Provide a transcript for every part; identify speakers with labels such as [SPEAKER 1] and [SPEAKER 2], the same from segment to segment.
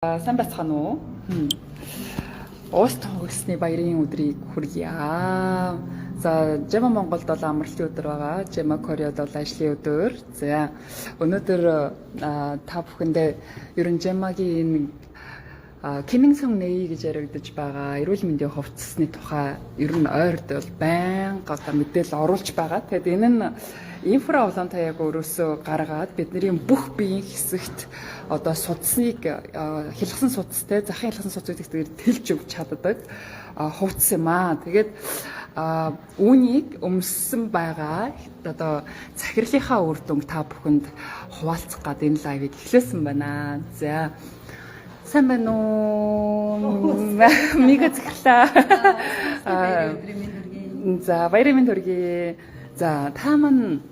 [SPEAKER 1] Сайн байцгаана уу? Уус тоглосны баярын өдрийг хүргье. За, Жема Монголд бол амралтын өдөр байгаа. Жема Кореад бол ажлын өдөр. За, өнөөдөр та бүхэндээ ерөн Жемагийн Кингсон Нэй гэж яригдж байгаа эрүүл мэндийн хувцасны тухай ер нь ойрд бол байнга мэдээлэл оруулж байгаа. Тэгэд энэ нь инфра улаантай яг өөрөөсөө гаргаад бидний бүх биеийн хэсэгт одоо судасныг хялгсан судастай захын хялгсан судасыг тэлж өгч чаддаг хувцас юм аа. Тэгээд үүнийг өмссөн байгаа одоо захирлынхаа үр дүнг та бүхэнд хуваалцах гээд энэ лайвыг эхлүүлсэн байна. За сайн байна уу? Мига захирлаа. За баярын мэнд хүргэе. За та маань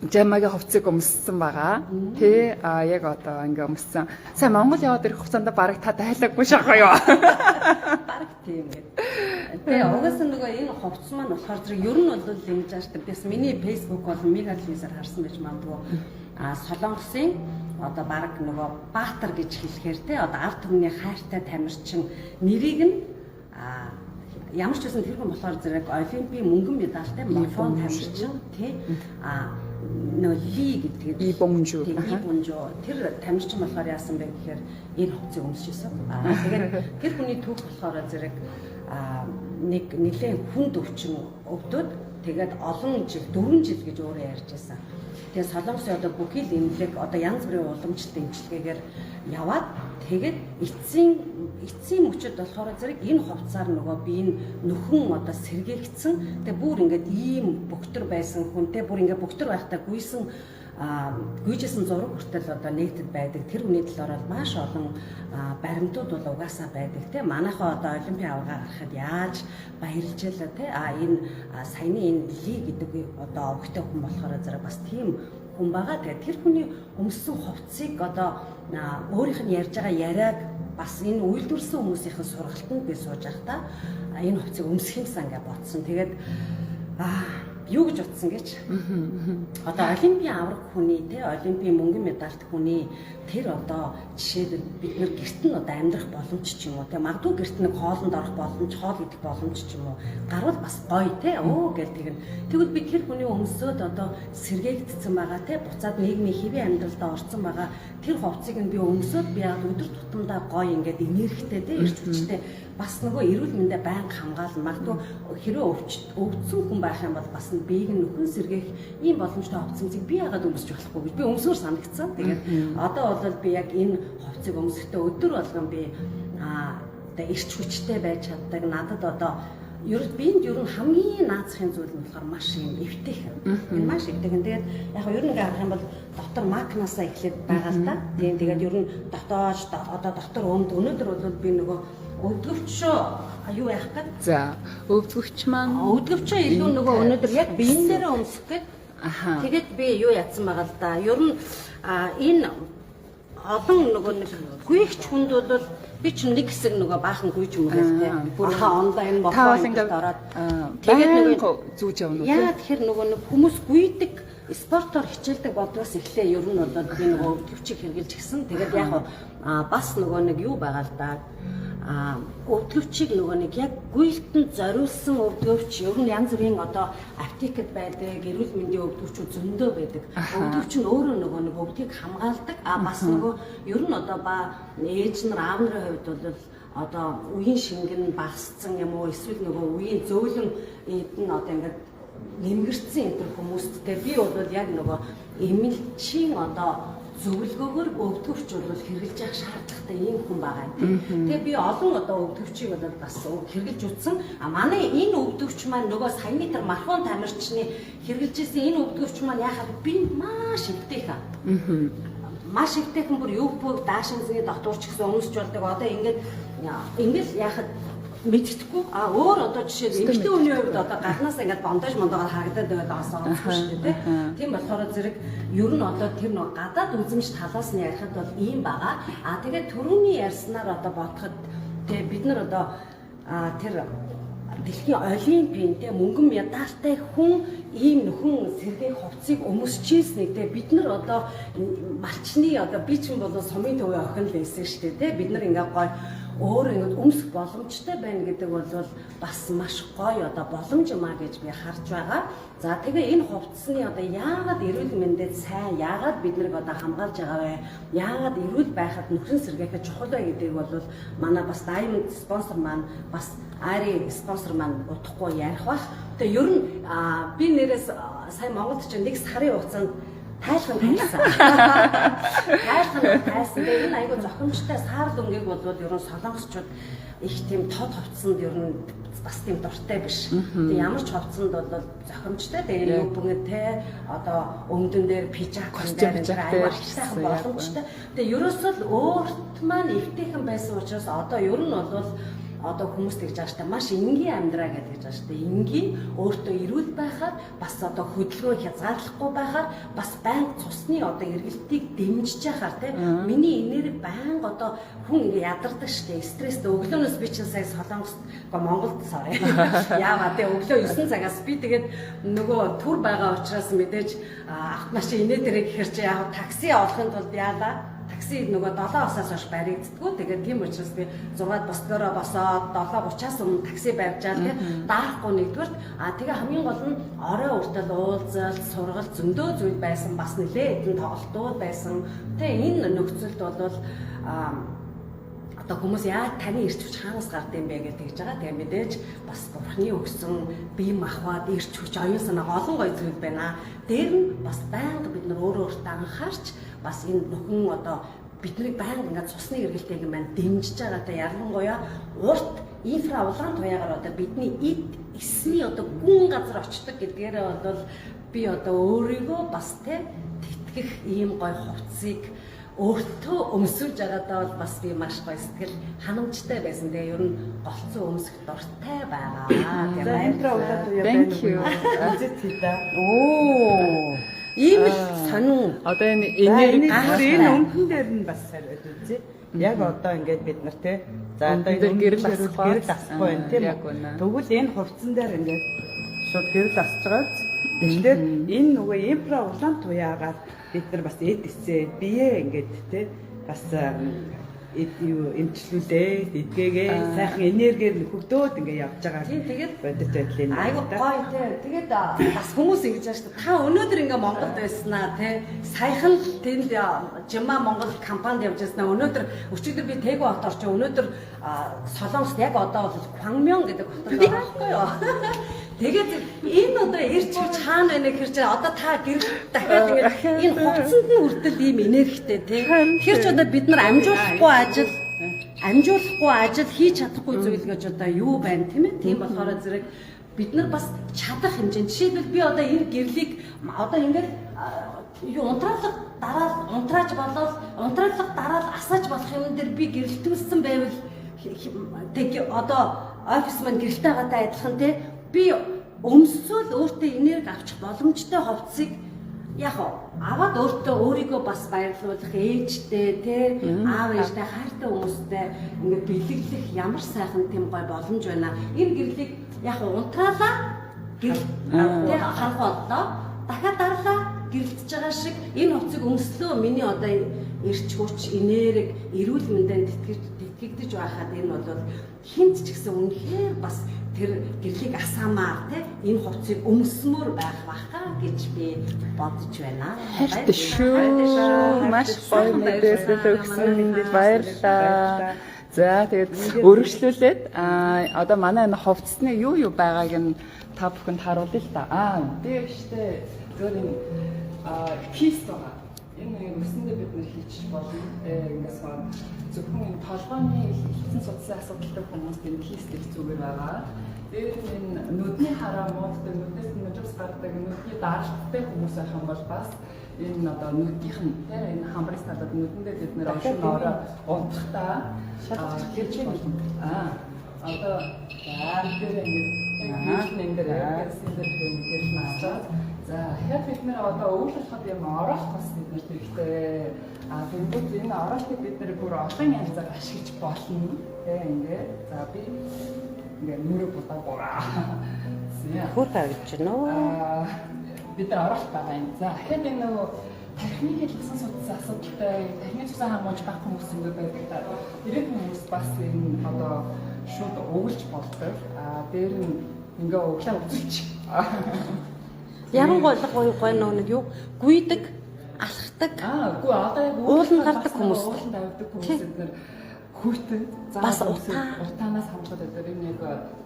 [SPEAKER 1] Жемагийн хувцсыг өмссөн байгаа. Тэ яг одоо ингээ өмссөн. Сайн Монгол яваад ирэх хугацаанд бараг та дайлаагүй шахаа юу?
[SPEAKER 2] Бараг тийм гэдэг. Тэгээ угаасаа нөгөө энэ хувцс маань болохоор зэрэг ер нь бол ингэж ааштай. Бис миний Facebook бол мега телевизээр харсан байж магадгүй. Солонгосын одоо бараг нөгөө Баатар гэж хэлэхээр те одоо ард түмний хайртай тамирчин нэрийг нь ямар ч үсэн тэр хүн болохоор зэрэг олимпийн мөнгөн медальтай марафон тамирчин тий нөө ли гэдэг
[SPEAKER 1] и бомжу
[SPEAKER 2] тэр тамирчин болохоор яасан бэ гэхээр энэ хувцсыг өмсөжсэн. Тэгээд тэр хүний түүх болохоор зэрэг нэг нэлээд хүнд өвчин өвдөд тэгээд олон жил 4 жил гэж өөрөө ярьж байсан. Тэгээ солонгосын одоо бүхий л эмнэлэг одоо янз бүрийн уламжлалт эмчилгээгээр яваад тэгээд эцсийн мөчөд болохоор зэрэг энэ хувцаар нөгөө би энэ нөхөн одоо сэргээгдсэн. Тэгээ бүр ингээд ийм бөктөр байсан хүнтэй бүр ингээд бөктөр байхдаа гүйжсэн зураг хүртэл одоо нэгдэд байдаг. Тэр хүний талаар бол маш олон баримтууд бол угаасаа байдаг тийм. Манайхаа одоо олимпийн аварга гарахад яаж баярлж ялаа тийм. Энэ саяны энэ ли гэдэг одоо өвгтэй хүн болохоор зэрэг бас тийм хүн байгаа. Тэгээ тэр хүний өмссөн хувцсыг одоо өөрийнх нь ярьж байгаа яриаг бас энэ үйлдвэрсэн хүмүүсийн сургалтанд би сууж байхдаа энэ хувцсыг өмсөх юмсан гэж бодсон. Тэгээд юу гэж утсан гэж одоо олимпийн авраг хүний те олимпийн мөнгөн медальт хүний тэр одоо жишээд бид нар гэрт нь одоо амьдрах боломж ч юм уу те магадгүй гэрт нэг хоолнд орох боломж хоол идэх боломж ч юм уу гарвал бас гоё те гэл тэгнэ тэгвэл би тэр хүний өмсөд одоо сэргээгдсэн байгаа те буцаад нийгмийн хэвийн амьдралдаа орсон байгаа тэр хувцсыг нь би өмсөд би яг өдөр тутамдаа гоё ингээд энергитэй те ирч хүчтэй бас нөгөө эрүүл мэндэ байнга хамгаална магадгүй хэрэг өвдсөн хүн байх юм бол бас биеийг нь нөхөн сэргээх ийм боломжтой хувцсыг би яагаад өмсөж болохгүй гэж би өмсөөр санагдсан. Тэгээд одоо бол би яг энэ хувцсыг өмсөхдөө өдөр болгон би одоо ирч хүчтэй байж чаддаг. Надад одоо биэнд ер нь хамгийн наацхийн зүйл нь болохоор маш юм эвтэх. Энэ маш эвтэх. Тэгээд яг ер нь ингээ харах юм бол дотор макнаасаа эхлээд байгаа л да. Тэгээд ер нь дотоож одоо дотор өнөөдөр бол би нөгөө өвдгөвч юу яах гээд
[SPEAKER 1] за өвдгөвч маань
[SPEAKER 2] өвдгөвчөө илүү нөгөө өнөөдөр яг биен дээрээ өмсөх гээд тэгээд би юу ядсан байгаа л да. Ер нь энэ олон нөгөө нэг гүйгч хүнд бол би ч нэг хэсэг нөгөө баахан гүйж юм уу тийм бүр онлайн бодлогод ороод
[SPEAKER 1] тэгээд нөгөө зүүж явна уу
[SPEAKER 2] яа тэгэхээр нөгөө нэг хүмүүс гүйдэг спортоор хичээлдэг бодлоос эхлээ ер нь бол би нөгөө өвдгөвчийг хэрглэж гисэн. Тэгээд яг бас нөгөө нэг юу байгаа л да. Өвдгөвчийг нөгөө нэг яг гүйлтэнд зориулсан өвдгөвч ер нь янз бүрийн одоо аптекад байдаг эрүүл мэндийн өвдгөвчүүд зөндөө байдаг. Өвдгөвч нь өөрөө нөгөө нэг өвдгийг хамгаалдаг. Бас нөгөө ер нь одоо ээж нар аав нарын хувьд бол одоо үеийн шингэн багассан юм уу эсвэл нөгөө үеийн зөөлөн эдэн одоо ингээд нэмгэрсэн энэ хүмүүсттэй би бол яг нөгөө эмэлчийн одоо зөвлөгөөгөр өвдгөвч бол хэрэгжилж явах шаардлагатай ийм хүн байгаа юм. Тэгээ би олон одоо өвдгөвчийг бол бас хэрэгжилж утсан. Манай энэ өвдгөвч маань нөгөө саяны тэр марафон тамирчны хэрэгжилжсэн энэ өвдгөвч маань яхаа би маш өвдөх. Маш өвдөхөн бүр юу бүх даашинзны докторч гэсэн өмсч болдог. Одоо ингээд яхад мэддэхгүй өөр одоо жишээ эмэгтэй хүний хувьд одоо гаднаас ингээд бондож мондогоор харагдаад байгаа даас онцгүй шүү дээ тийм болохоор зэрэг ер нь одоо тэр нэг гадаад үзмж талаас нь ярихад бол ийм байгаа тэгээд түрүүний ярьснаар одоо бодоход тэгээ бид нар одоо тэр дэлхийн олимпийн мөнгөн медальтай хүн ийм нөхөн сэргээх хувцсыг өмсчихсэнийг те бид нар одоо малчны одоо би ч юм бол сумын төвийн охин л байсан шүү дээ те бид нар ингээ гой өөр ингэ өмсөх боломжтой байна гэдэг бол бас маш гоё одоо боломж юм а гэж би харж байгаа. За тэгээ энэ хувцсны одоо яагаад эрүүл мэндэд сайн, яагаад бид нарыг одоо хамгаалж байгаа вэ? Яагаад эрүүл байхад нөхөн сэргээхэд чухал вэ гэдгийг бол манай бас Diamond спонсор маань бас Ари спонсор маань удахгүй ярих бах. Тэгээ ер нь би нэрээс сая Монголд чинь нэг сарын хугацаанд тайлхан тайлсан. Тайлсан. Тэгээ энэ айгуу зохимжтой сар дүнгийг бол ер нь солонгосчууд их тийм тод хувцсанд ер нь бас тийм дуртай биш. Тэгээ ямар ч хувцсанд бол зохимжтой. Тэгээ юу бүгд те одоо өмдөн дээр пижак костюм айгуу сайхан боломжтой. Тэгээ ерөөсөө л өөрт маань эвтэйхэн байсан учраас одоо ер нь бол одоо хүмүүс тэгж байгаа штэ маш энгийн амьдраа гэж байгаа штэ энгийн өөртөө эрүүл байхаар бас одоо хөдөлгөөн хязгаарлахгүй байхаар бас байнга цусны одоо эргэлтийг дэмжиж яхаар те миний энерги байнга одоо хүн ингээ ядардаг штэ стресстэй өглөөнөөс би чинь сая Солонгост Монголд сорё яаваа те өглөө 9 цагаас би тэгээд нөгөө түр байгаа учраас мэдээж автомашин инээ дээрээ гэхэр чи яг такси олохын тулд яалаа такси нөгөө 7-оос хойш баригддаггүй. Тэгээд тийм учраас би 6-д босдороо босоод 7:30-аас өмнө такси барьжаад тийм даахгүй нэгдүгээр тэгээ хамгийн гол нь орой уртал уулзалт, сургалт зөндөө зүйл байсан бас нэлээ хэдэн тоглолтууд байсан. Тэгээ энэ нөхцөлд бол одоо хүмүүс яа таны ирч хүч хаанаас гард юм бэ гэж байгаа. Тэгээ мэдээж бас бурхны өгсөн бие махбод ирч хүч оюун санаа олон гоё зүйл байна. Дээр нь бас байнга бид нар өөрөө өөртөө анхаарч бас энэ нөхөн одоо бидний байнга ингээд цусны эргэлтэйг маань дэмжиж байгаа. Тэ ялангуяа урт инфра улаан туяагаар одоо бидний эд эсний одоо гүн газар очдог гэдгээр бол би одоо өөрийгөө бас тэ тэтгэх ийм гоё хувцсыг өөртөө өмсүүлж байгаадаа бол бас би маш гоё сэтгэл ханамжтай байсан. Тэгээ ер нь голцоо өмсөх дуртай байгаа.
[SPEAKER 3] Тэгээ инфра улаан туяа
[SPEAKER 1] Thank you.
[SPEAKER 3] Оо.
[SPEAKER 2] Ийм л сонин
[SPEAKER 1] Одоо энэ энерги
[SPEAKER 3] энэ өмдөн дээр нь бас хариулт үзье. Яг одоо ингээд бид нар те за одоо энэ
[SPEAKER 1] гэрэл
[SPEAKER 3] гэрэл асахгүй байна тийм үү. Тэгвэл энэ хувцсан дээр ингээд шууд гэрэл асж байгаа. Тэгэхээр энэ нөгөө инфра улаан туяагаар бид нар бас эд эсээ бие ингээд те бас эмчлүүлээ, эдгээгээ сайхан энергиэр нөхөгдөөд ингээ явж байгаа.
[SPEAKER 2] Тийм тэгээд
[SPEAKER 3] бодит байдлын
[SPEAKER 2] айгуу гоё тий. Тэгээд бас хүмүүс ингэж байгаа шүү дээ. Та өнөөдөр ингээ Монголд байснаа тий. Саяхан тэнд Жима Монгол компанид явж байснаа өнөөдөр өчигдөр би Тэгү хот орч өнөөдөр Солонгост яг одоо бол Квангмён гэдэг хотод байхгүй юу. Тэгээд энэ одоо ирч хүч хаана байна гэхэр чи одоо та гэр дахиад ингээ энэ хувцсанд нь үрдэл ийм энергитэй тий. Тэгэхээр ч одоо бид нар амжуулахгүй ажил хийж чадахгүй зүйл гэж одоо юу байна тийм ээ. Тийм болохоор зэрэг бид нар бас чадах хэмжээнд жишээлбэл би одоо энэ гэрлийг одоо ингээд юу унтрааж дараад асааж болох юм дээр би гэрэлтүүлсэн байвал тэг одоо офис маань гэрэлтэй гадаа адилхан тий. Би өмсөөл өөртөө энерги авчих боломжтой хувцсыг яг аваад өөрийгөө бас баярлуулах ээжтэй тий аав ээжтэй хайртай хүмүүстэй ингээд бэлэглэх ямар сайхан тийм гой боломж байна. Энэ гэрлийг яг унтраалаа тий харахад дахиад дарлаа гэрэлтэж байгаа шиг энэ хувцсыг өмслөө миний одоо эрч хүч энерги эрүүл мэндэд тэтгэгдэж байхад энэ бол хинт ч гэсэн үнэхээр бас тэр гэрлийг асаамаар тий энэ хувцсыг өмсмөр байх баха гэж би бодож байна.
[SPEAKER 1] хайртай шүү. Маш гоё мэдээлэл өгсөн. Баярлалаа. За тэгээд өргөжлүүлээд одоо манай энэ хувцсны юу байгааг нь та бүхэнд харуулъя л да. Би штэ зөв энэ кист байгаа. Энэ өсөндөө бид нэр хийчих болно. Ингээс зөвхөн энэ толгойн хэлсэн судалсан асуудалтай хүмүүст энэ кист их зүгээр байгаа. Дээр энэ нүдний хараа муудтай нүднээс нүжс гардаг нүдний даралттай хүмүүс байх юм бол бас энэ одоо нүдийнх нь тийм энэ хамрын талаад нүдэндээ бид нэр ошин ороо унтахтаа гэрч одоо дээр ингэ гэсэн дээр наачаад за хэд бид нэр одоо өөрчлөхөд юм ороолт бас бид нэр хэрэгтэй. Тэгвэл энэ ороолтыг бид нэр бүр олон янзаар ашиглаж болно. Тийм ингэ. За би ингээ нүрэ бодаагаараа.
[SPEAKER 2] Хөр харагдаж байна уу?
[SPEAKER 1] Бид нар оролт байгаа юм. За хэд энэ нөгөө тархины хэлсэн судалсан асуудалтай тархины цусан хамгаалж байх хүмүүс ингээд байдаг. Ирэх хүмүүс бас энэ одоо шууд өгүүлж болдог. Дээр нь ингээ өглөө үзүүлж.
[SPEAKER 2] Ярангуйлах гоё нэг юу гүйдэг, алхдаг.
[SPEAKER 1] Үгүй одоо яг
[SPEAKER 2] ууланд гардаг хүмүүс.
[SPEAKER 1] Ууланд авдаг хүмүүс эдгээр хүйтэн
[SPEAKER 2] бас
[SPEAKER 1] утаанаас хамгаалаад байдаг. Энэ яг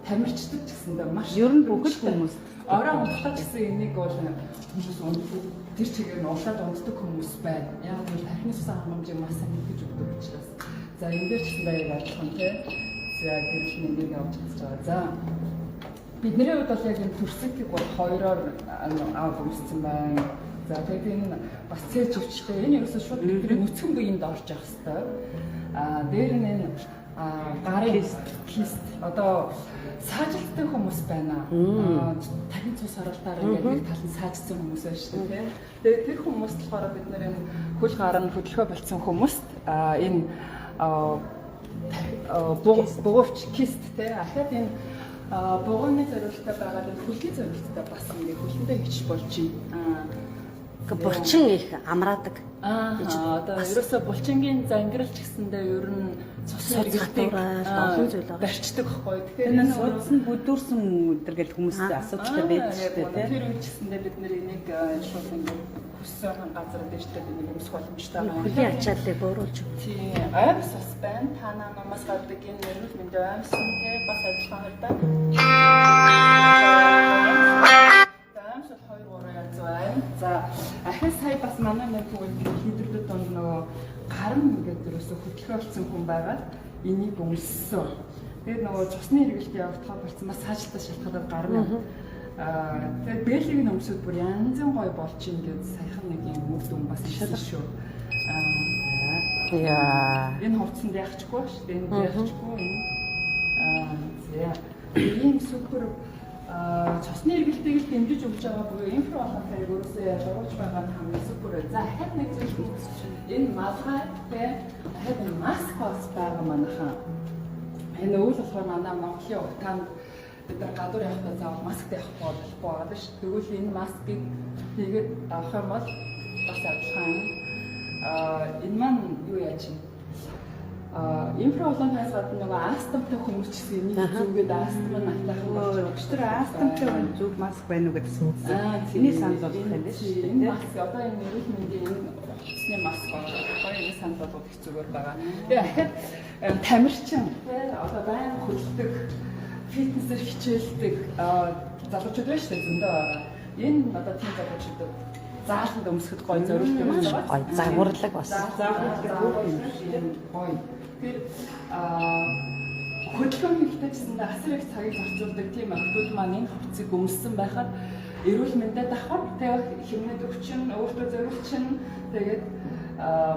[SPEAKER 1] тамирчдаг гэсэндээ маш
[SPEAKER 3] Ер нь бүгд хүмүүс
[SPEAKER 1] орон унтах гэсэн энийг бол хүмүүс унтдаг. Тэр чигээр нь уулаад унтдаг хүмүүс байна. Яг л тархины цусан хамгаалжийг маш сайн мэдгэж өгдөг учраас. За энэ дээр ч гэсэн яг адилхан тий. За гэрэл нэгийг авч үзэж байгаа. За бидний хувьд бол яг энэ төрсөлтийг бол хоёроор аваад үүссэн байна. За тэгээд энэ бас цээж өвчтэй. Энэ ерөөсөө шууд бидний нүцгэн биеинд орж явах хэвээр. Дээр нь энэ гарын кист одоо саажилттай хүмүүс байна. Тархин цус оролтоор ингээд нэг тал нь саажсан хүмүүс байна шүү дээ. Тэгээд тэр хүмүүс болохоор бид нэр энэ хөл гар нь хөдөлгөөн болцсон хүмүүст энэ бугууч кист те ахад энэ бугууны зориулалтаа байгаа л хөлгийн зориулалтаа бас ингээд хөлөндөө хич болж байна.
[SPEAKER 2] Булчин их амраадаг.
[SPEAKER 1] Одоо ерөөсө булчингийн зангиралч гэсэндээ ер нь цусны хэрэгтэйг
[SPEAKER 2] олон зүйл байгаа.
[SPEAKER 1] барьцдаг байхгүй. Тэгэхээр
[SPEAKER 3] энэ судсан бүдүүрсэн өдр гэл хүмүүстэй асуудалтай байдаг шүү дээ тийм.
[SPEAKER 1] Тэр үе гэсэндээ бид нэр энийг шууд ингээд хүссэн газар дэжтэй бид нэг өмсөх боломжтой байна.
[SPEAKER 2] Хөлийн ачааллыг бууруулж.
[SPEAKER 1] Тийм. Аймс бас байна. Та намаас гадаг энэ нэрнэл мэнд аймс те бас ажиллагаа харьдаа. Аймс 2-3 янз байна. За ахин сая бас манай нэг хүйдэрлүүд донд нөгөө гарын ингээд ерөөсө хөдөлгөөн болсон хүн байгаа. Энийг өмссөн. Тэгээд нөгөө цусны хэрэгэлтэд явагдахаар болсон бас саажилтаа шалтгаалаад гарна. Тэгээд бэлгийн өмсөд бүр янзын гой болж ин гэж саяхан нэг юм үгд юм бас шалгах шүү.
[SPEAKER 2] Яа.
[SPEAKER 1] Энэ хувцсанд яахчгүй шүү дээ. Энэ яахчгүй энэ. За ийм супер цусны хэрэгэлтэйг дэмжиж өгч байгаа буюу инфра болонтой ерөөсөө явуулж байгаа нь хамгийн супер. За хэд нэг зүйл энэ малгай те хэд маск бас байгаа манайхан. Энэ үйл болохоор манай Монголын утаанд бид нар гадуур явахдаа заавал масктай явах болохгүй байгаа шүү. Тэгвэл энэ маскыг хийгээд авах юм бол бас адилхан. Энэ маань юу яаж юм? Инфра болонтойс гадна нөгөө астмтай хүмүүс ч гэсэн энийг зүгээд астм нь атайхан болж байгаа.
[SPEAKER 3] Тэр астмтай зүг маск байна уу гэсэн. Эний санал болох юм байна шүү дээ.
[SPEAKER 1] Энэ маск одоо энэ эрүүл мэндийн энэ усны маск байгаа. Энэ санал болгох их зүгээр байгаа. Тэгээ ахад тамирчин тий одоо байн хөлдөг фитнесээр хичээлдэг залуучууд байна шүү дээ зөндөө байгаа. Энэ одоо тийм залуучууд зааланд өмсөхөд гоё зориулт юм байна.
[SPEAKER 2] Гоё загварлаг бас.
[SPEAKER 1] Загварлаг гоё. Тэр хөдөлгөөн хийхдээ гэсэн асар их цагийг зарцуулдаг тийм охтууд маань энэ хувцсыг өмссөн байхад эрүүл мэндэд давхар тэгээ хэмнээд өвчин өөртөө зориулчин тэгээд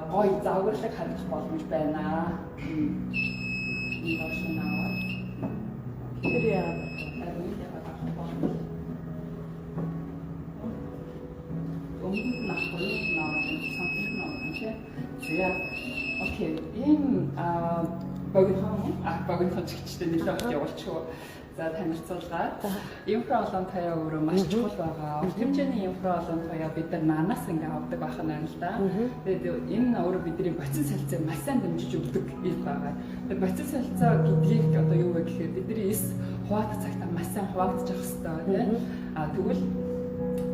[SPEAKER 1] гоё загварлаг харагдах боломж байна. Энэ болсон аваад тэр яагаад авах боломж өмнө нь авахгүй наагаад санхүүг наагаад тийм. За окей. Энэ богинохон чигчтэй нэлээд явуулчихв. За танилцуулгаа. Инфра болонтойо өөрөө маш чухал байгаа. Урт хэмжээний инфра болонтойо бид нар нанаас ингээ авдаг байх нь л да. Тэгээд энэ өөрөө бидний боцон солилцоо маш сайн дэмжиж өгдөг юм байгаа. Тэгээд боцон солилцоо гэдгийг одоо юу вэ гэхээр бидний эс хуваах цагтаа маш сайн хуваагдчих хэвээр тийм. Тэгвэл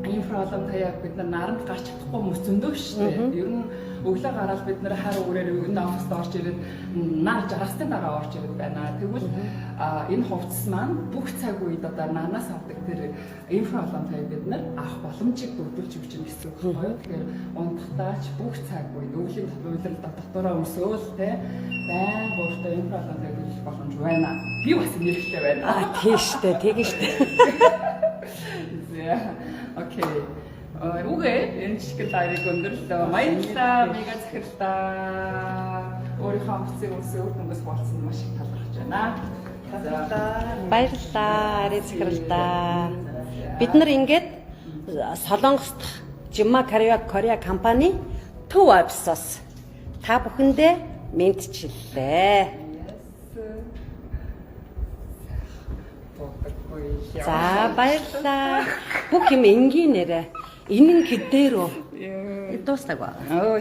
[SPEAKER 1] инфра болонтойо бид нар наранд гарч чадахгүй хүмүүс зөндөө шүү дээ. Ер нь өглөө гараад бид нэр хар өгөрөөр энэ оффист орж ирээд нар жаргастын дараа орж ирээд байна. Тэгвэл энэ хувцас маань бүх цаг үед одоо нанаас авдаг тэр инфра болонтойг бид нар авах боломжийг бүрдүүлж өгч байгаа гэсэн үг байна. Тэгэхээр унтахтаач бүх цаг үед өвлийн татварлал дотоороо өмсөөл те байн өөртөө инфра болонтойг хийх боломж байна. Би бас нэрхтэй байна.
[SPEAKER 2] Тийм штэ, тэгэн штэ.
[SPEAKER 1] За окей. Үгүй энэ чигээр лайрыг өндөрлөө. Баярлалаа. Мега захирлаа. Өөрийнхөө хувцсыг өмсөө үр дүнгээс болсон маш их талархаж байна.
[SPEAKER 2] Баярлалаа. Арай захирлаа. Бид нар ингээд Солонгост Жима Korea компани төв офисоос та бүхэндээ мэдчиллээ.
[SPEAKER 1] дуудаггүй.
[SPEAKER 2] За баярлалаа. Бүх юм энгийнээрээ энэ гэдээрөө дуустаг ба.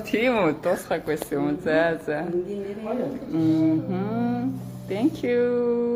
[SPEAKER 1] Тийм үү, дуусгаагүйсэн юм. За.
[SPEAKER 2] Энгийнээрээ.
[SPEAKER 1] Thank you.